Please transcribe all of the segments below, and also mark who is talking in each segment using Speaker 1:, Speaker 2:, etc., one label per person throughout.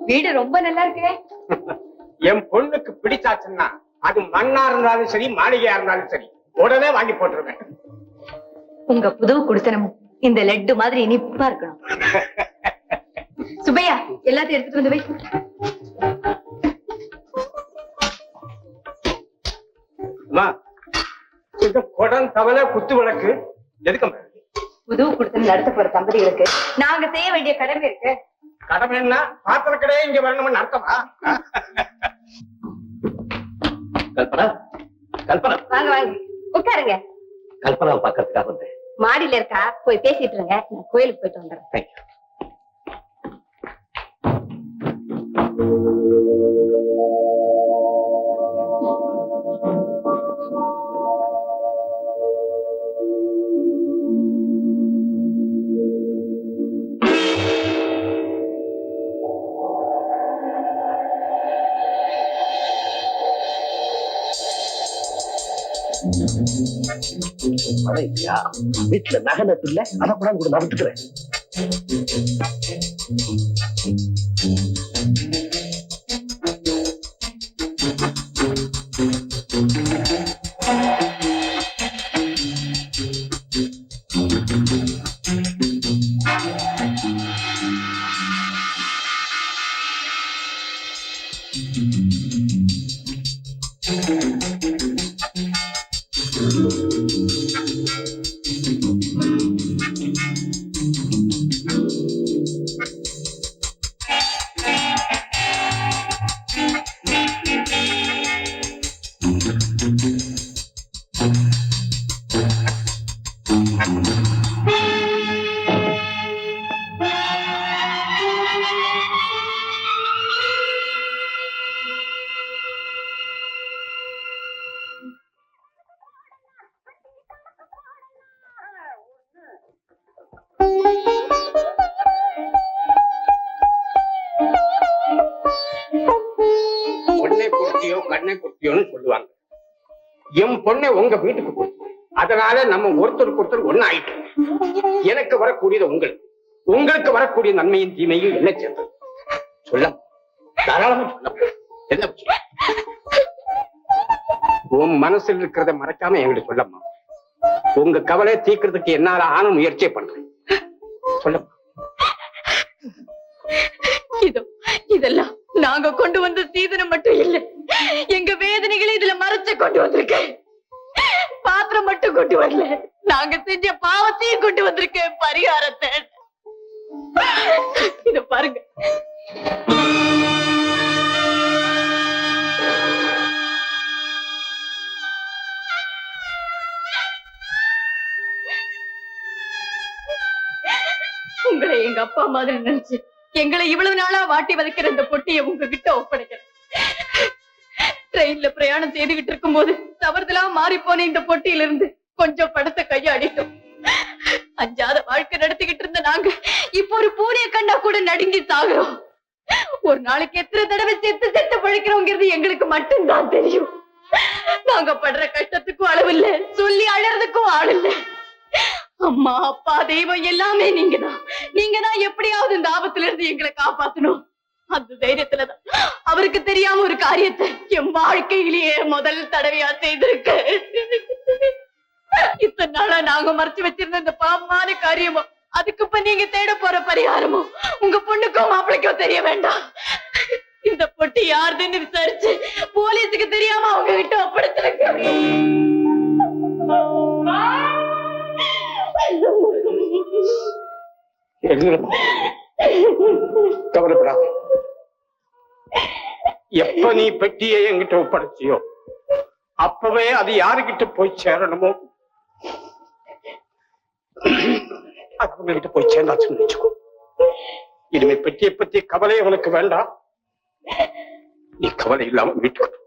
Speaker 1: வீடு ரொம்ப நல்லா இருக்கு.
Speaker 2: என் பொண்ணுக்கு பிடிச்சாச்சுன்னா அது மண்ணா இருந்தாலும் சரி மாளிகையா இருந்தாலும் சரி உடனே வாங்கி போட்டுருவேன்.
Speaker 1: உங்க புது குடித்தனமும் இந்த லட்டு மாதிரி இனிப்பா இருக்கணும். சுபையா எல்லாத்தையும் எடுத்துட்டு வந்து வை.
Speaker 2: இந்த குடம் தவளை குத்து விளக்கு எதுக்கு?
Speaker 1: புது குடித்தனம் நடத்த போற தம்பதிகளுக்கு நாங்க செய்ய வேண்டிய கடமை இருக்கு.
Speaker 2: கடமை என்ன? பாத்திர கடையே இங்க வரணும்னு அர்த்தமா?
Speaker 3: கல்பனா, கல்பனா
Speaker 1: வாங்க வாங்க உட்காருங்க.
Speaker 3: கல்பனா பாக்கிறதுக்காக வந்தேன்.
Speaker 1: மாடியில இருக்கா, போய் பேசிட்டு இருங்க. நான் கோயிலுக்கு போயிட்டு வந்துடுறேன்.
Speaker 3: வீட்டுல நகனத்து இல்ல, அதை கூட கூட நான் விட்டுக்கிறேன்.
Speaker 2: பொண்ணை குர்த்தியோ கண்ணை குர்த்தியோன்னு சொல்லுவாங்க. என் பொண்ணை உங்க வீட்டுக்கு கொடுத்து அதனால நம்ம ஒருத்தருக்கு ஒருத்தர் ஒண்ணு ஆயிட்டு. எனக்கு வரக்கூடியது உங்களுக்கு, உங்களுக்கு வரக்கூடிய நன்மையின் தீமையும் என்ன சேர்ந்தது சொல்ல தாராளமா சொல்ல. என்ன உன் மனசில் இருக்கிறத மறைக்காம என்கிட்ட சொல்லம்மா. உங்க கவலை தீர்க்கிறதுக்கு என்னால ஆன முயற்சியை பண்றேன். சொல்லம்மா.
Speaker 1: இதெல்லாம் நாங்க கொண்டு வந்த சீதனம் மட்டும் இல்ல, எங்க வேதனைகளை இதுல மறைச்சு கொண்டு வந்திருக்கேன். பாத்திரம் மட்டும் கொண்டு வரல, நாங்க செஞ்ச பாவத்தையும் கொண்டு வந்திருக்கேன், பரிகாரத்தை. இத பாருங்க. உங்களை எங்க அப்பா மாதிரி நினைச்சு எங்களை இவ்வளவு நாளா வாட்டி வதைக்கிற இந்த பொட்டியை உங்ககிட்ட ஒப்படைக்கிறேன். ட்ரெயின்ல பிரயாணம் செய்துகிட்டு இருக்கும் போது தவறுதலா மாறி போன இந்த பொட்டியில இருந்து கொஞ்சம் படத்தை கையாடிட்டோம். அஞ்சாத வாழ்க்கை நடத்திக்கிட்டு இருந்த நாங்க இப்ப ஒரு பூனைய கண்டா கூட நடுங்கி சாகுறோம். ஒரு நாளைக்கு எத்தனை தடவை செத்து செத்து பழைக்கிறோங்கிறது எங்களுக்கு மட்டும்தான் தெரியும். நாங்க படுற கஷ்டத்துக்கும் அளவில்லை, சொல்லி அழறதுக்கும் ஆள் இல்ல. அம்மா அப்பா தெய்வம் எல்லாமே நீங்கதான். நீங்கதான் எப்படியாவது இந்த ஆபத்துல இருந்து எங்களை காப்பாத்தணும். அந்த தைரியத்துலதான் அவருக்கு தெரியாம ஒரு காரியத்தை என் வாழ்க்கையிலேயே முதல் தடவையா செய்திருக்க. இத்தனை நாளா நாங்க மறைச்சு வச்சிருந்த இந்த பாவமான காரியமும் அதுக்கு இப்ப நீங்க தேட போற பரிகாரமும் உங்க பொண்ணுக்கும் மாப்பிளைக்கும் தெரிய வேண்டாம். இந்த பொட்டி யாருதுன்னு விசாரிச்சு போலீஸுக்கு தெரியாம அவங்க கிட்ட ஒப்படைச்சிருக்க.
Speaker 2: கவலைப்படாத. எப்ப நீ பெட்டியை என்கிட்ட ஒப்படைச்சியோ அப்பவே அது யாருகிட்ட போய் சேரணுமோ அது உங்ககிட்ட போய் சேர்ந்தாச்சுன்னு வச்சுக்கோ. இனிமே பெட்டியை பத்தி கவலை உனக்கு வேண்டாம். நீ கவலை இல்லாம வீட்டுக்கு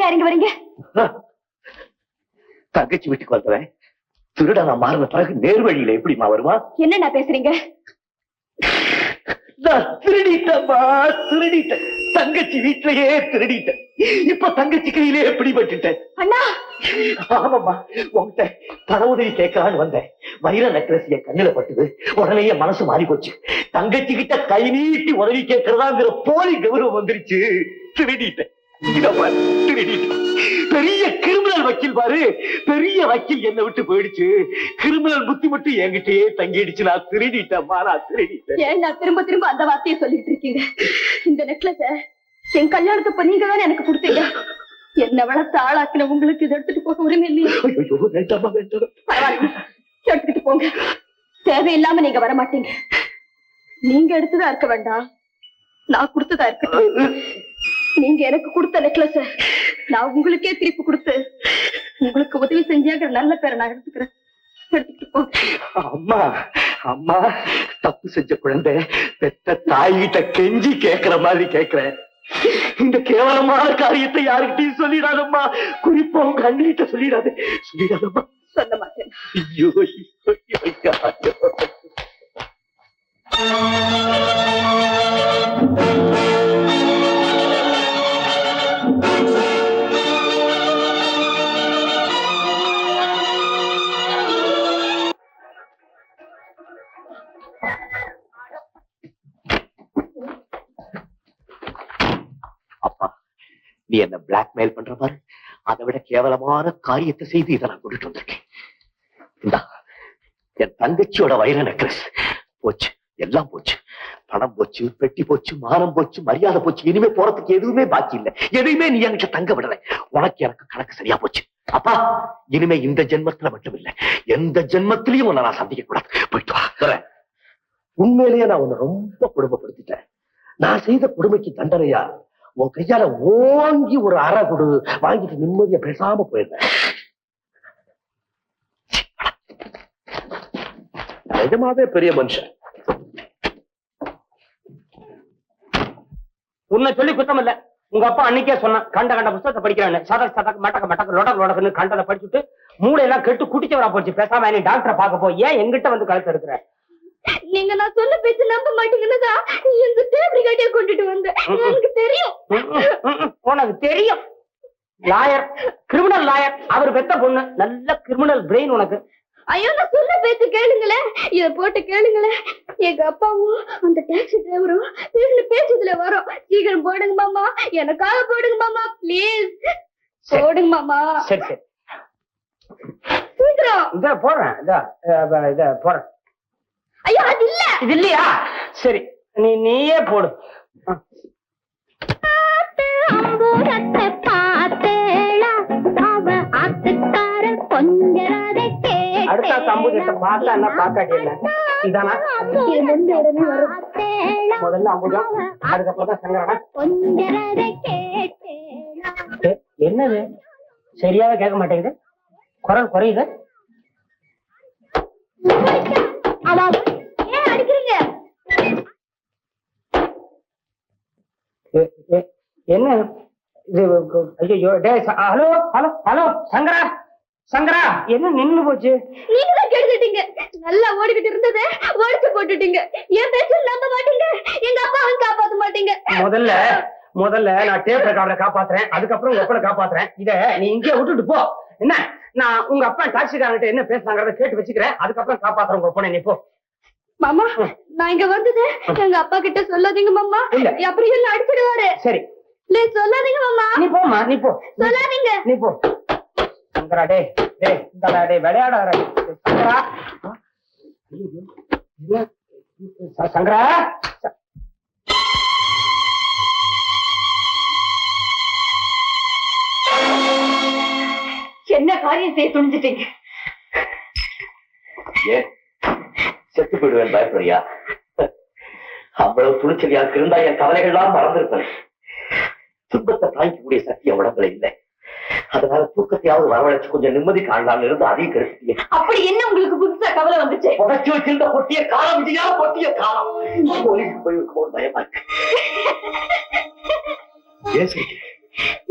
Speaker 1: எங்கயா இறங்கி வரீங்க?
Speaker 3: தங்கச்சி வீட்டுக்கு வந்தவன் திருட நான் மாறின பிறகு நேர்வழியில எப்படிமா வருமா?
Speaker 1: என்ன பேசுறீங்க?
Speaker 3: நான் திருடிட்டேன்மா, திருடிட்டேன். தங்கச்சி வீட்டிலேயே திருடிட்டேன். இப்ப தங்கச்சி கையிலே எப்படி பட்டுட்டேன்.
Speaker 1: அண்ணா!
Speaker 3: ஆமாம்மா, உங்ககிட்ட பண உதவி கேட்கலான்னு வந்தேன். வைர நெக்லஸ் என் கண்ணுல பட்டுது. உடனே என் மனசு மாறி போச்சு. தங்கச்சி கிட்ட கை நீட்டி உதவி கேட்கறதாங்கிற போலி கௌரவம் வந்துருச்சு. திருடிட்டேன். திருடிட்டேன். பெரிய கிரிமினல் வக்கீல் பாரு, பெரிய வக்கீல் என்னை விட்டு போயிடுச்சு. கிரிமினல் புத்தி மட்டும் என்கிட்டயே தங்கிடுச்சு. நான் திருடிட்டேன்மா, நான் திருடிட்டேன்.
Speaker 1: ஏன் நான் திரும்ப திரும்ப அந்த வார்த்தையை சொல்லிட்டு இருக்கீங்க? இந்த நெக்லஸ என் கல்யாணத்துக்கு நீங்க தானே எனக்கு கொடுத்தீங்க. என்ன வளர்த்து ஆளாக்கின உங்களுக்கு இதை எடுத்துட்டு போக உரிமை இல்லையா? பரவாயில்ல, எடுத்துட்டு போங்க. தேவையில்லாம நீங்க வரமாட்டீங்க. நீங்க எடுத்ததா இருக்க வேண்டாம், நான் கொடுத்ததா இருக்கட்டும். நீங்க எனக்கு கொடுத்த நெக்லஸ நான் உங்களுக்கே திருப்பி கொடுத்து உங்களுக்கு உதவி செஞ்சாங்க நல்ல பேரை நான் எடுத்துக்கிறேன். எடுத்துட்டு போங்க.
Speaker 3: அம்மா, அம்மா, தப்பு செஞ்ச குழந்தை பெத்த தாய்கிட்ட கெஞ்சி கேட்கிற மாதிரி கேட்கிறேன். இந்த கேவலமான காரியத்தை யாருக்கிட்டையும் சொல்லிடாதம்மா. குறிப்பா உங்க அண்ணிட்ட சொல்லிடாது, சொல்லிடாதம்மா.
Speaker 1: சொல்ல மாட்டேன்.
Speaker 3: ஐயோ, அப்பா, நீ என்ன பிளாக்மெயில் பண்ற பாரு. அதை விட கேவலமான காரியத்தை செய்து இதை நான் கொண்டுட்டு வந்திருக்கேன். இந்தா, என் தங்கச்சியோட வைர நெக்லஸ் போச்சு, எல்லாம் போச்சு. பணம் போச்சு, பெட்டி போச்சு, மானம் போச்சு, மரியாதை போச்சு. இனிமே போறதுக்கு எதுவுமே பாக்கி இல்லை. எதையுமே நீ என்கிட்ட தங்க விடல. உனக்கு எனக்கு கணக்கு சரியா போச்சு. அப்பா, இனிமே இந்த ஜென்மத்துல மட்டும் இல்ல, எந்த ஜென்மத்திலையும் உன்னை நான் சந்திக்க கூடாது. போயிட்டு வா. உண்மையிலேயே நான் உன்னை ரொம்ப கொடுமைப்படுத்திட்டேன். நான் செய்த கொடுமைக்கு தண்டனையா உன் கையால ஓங்கி ஒரு அறை கொடு, வாங்கிட்டு நிம்மதியா பேசாம போயிருந்தேன். நிஜமாவே பெரிய மனுஷன்.
Speaker 2: உன்னை சொல்லி குத்தம் இல்ல. உங்க அப்பா அன்னைக்கே சொன்னான், கண்ட கண்ட புத்தகத்தை படிக்கிறான்னு. சதக் சதக் மட்டக்க மட்டக்க லொடக் லொடக்குன்னு கண்டதை படிச்சுட்டு மூளையெல்லாம் கெட்டு குடிச்சவரா போச்சு. பேசாம நீ டாக்டரை பார்க்க போ. ஏன் எங்கிட்ட வந்து கழுத்து எடுக்கிற?
Speaker 1: நீங்க நான் சொல்ல பேச்சு நம்ப மாட்டீங்கன்னு இந்த டேபிள் கட்டிய கொண்டுட்டு வந்தேன். எனக்கு தெரியும்.
Speaker 2: உனக்கு தெரியும். Lawyer, criminal lawyer. அவர் பெத்த பொண்ணு, நல்ல கிரிமினல் பிரெயின் உனக்கு.
Speaker 1: ஐயோ, நான் சொல்ல பேச்சு கேளுங்களேன், இத போட்டு கேளுங்களேன். எங்க அப்பாவும் அந்த டாக்ஸி டிரைவரும் பேசுறதுல வரும். சீக்கிரம் போடுங்க மாமா, எனக்காக போடுங்க மாமா, பிளீஸ் போடுங்க மாமா.
Speaker 2: சரி சரி,
Speaker 1: சீக்கிரம்.
Speaker 2: இத போடுறேன், இத போடுறேன்.
Speaker 1: ஐயோ, அது இல்ல.
Speaker 2: இது இல்லையா? சரி, நீயே போடு. அடுத்த அம்புஜத்தை பார்த்தா என்ன பாக்காட்டி என்ன? இதானா முதல்ல அம்புஜம், அதுக்கப்புறம் தான் சங்கரனா. என்னது சரியாவே கேட்க மாட்டேங்குது, குரல் குறையுது.
Speaker 1: ஏன் அடிக்கிறீங்க?
Speaker 2: என்ன இது? ஐயோ, ஹலோ ஹலோ ஹலோ, சங்கரா சங்கரா, என்ன நின்னு போச்சு?
Speaker 1: நீங்க தான் கெடுத்துட்டீங்க. நல்லா ஓடிக்கிட்டு இருந்ததை உடைச்சு போட்டுட்டீங்க. என் பேச்சு நம்ப மாட்டீங்க, எங்க அப்பாவை காப்பாத்த மாட்டீங்க.
Speaker 2: முதல்ல நான் டேப் ரெக்கார்டரை காப்பாத்துறேன், அதுக்கப்புறம் உங்க அப்பனை காப்பாத்துறேன். இத நீ இங்கே விட்டுட்டு போ. என்ன, நான் உங்க அப்பா டாக்ஸிக்காரங்கிட்ட என்ன பேசுறாங்கிறத கேட்டு வச்சுக்கிறேன், அதுக்கப்புறம் காப்பாத்துறேன் உங்க அப்பனை. நீ போ.
Speaker 1: மாமா, நான் இங்க வந்தது எங்க அப்பா கிட்ட சொல்லாதீங்க மாமா, அப்புறம் என்ன அடிச்சிடுவாரு.
Speaker 2: சரி,
Speaker 1: சொல்லாதீங்க மாமா.
Speaker 2: நீ போமா, நீ போ.
Speaker 1: சொல்லாதீங்க,
Speaker 2: நீ போ. சங்கரா, டே விளையாடாத சங்கரா. சங்கரா,
Speaker 1: என்ன காரியம் செய்ய துணிஞ்சிட்டீங்க?
Speaker 3: ஏன் செத்து போயிடுவேன் பயப்படியா? அவ்வளவு துணிச்சலியாக இருந்தா என் கவலைகள்லாம் மறந்திருப்பேன். துன்பத்தை தாய்க்கக்கூடிய சக்தி என் உடம்புல இல்லை. அதனால தூக்கத்தையாவது வரவழைச்சு கொஞ்சம் நிம்மதி காணலாம்னு இருந்து அதையும் கெடுத்துட்டீங்க.
Speaker 1: அப்படி என்ன உங்களுக்கு புதுசா கவலை வந்துச்சு?
Speaker 3: புதைச்சு வச்சிருந்த பொட்டிய காலம் இல்லையா? பொட்டிய காலம் போலீஸுக்கு போய் இருக்கும்போது பயமா இருக்கு.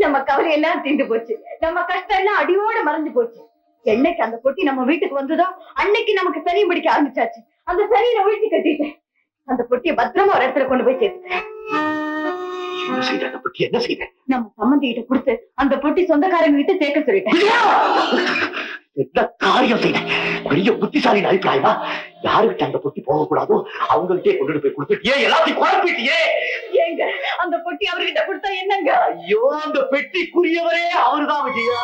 Speaker 1: நம்ம கவலை எல்லாம் தீர்ந்து போச்சு. நம்ம கஷ்டம் எல்லாம் அடியோட மறைஞ்சு போச்சு. என்னைக்கு அந்த பொட்டி நம்ம வீட்டுக்கு வந்ததோ அன்னைக்கு நமக்கு சனி பிடிக்க ஆரம்பிச்சாச்சு. அந்த சனியை ஒழிச்சு கட்டிட்டேன். அந்த பொட்டியை பத்திரமா ஒரு இடத்துல கொண்டு போய் சேர்த்துட்டேன்.
Speaker 3: என்ன செய்த?
Speaker 1: நம்ம சம்பந்தி கிட்ட கொடுத்து அந்த பொட்டி சொந்தக்காரங்க கிட்ட சேர்க்க சொல்லிட்டேன்.
Speaker 3: என்ன காரியம் செய்த? பெரிய புத்திசாலி அபிப்பிராயமா? யாருக்கிட்ட அந்த பொட்டி போகக்கூடாதோ அவங்கள்ட்டே கொண்டு போய் கொடுத்துட்டியே, எல்லாத்தையும் குழப்பிட்டியே.
Speaker 1: ஏங்க அந்த பொட்டி அவர்கிட்ட கொடுத்தா என்னங்க?
Speaker 3: ஐயோ, அந்த பெட்டிக்குரியவரே அவர்தான் விஜயா.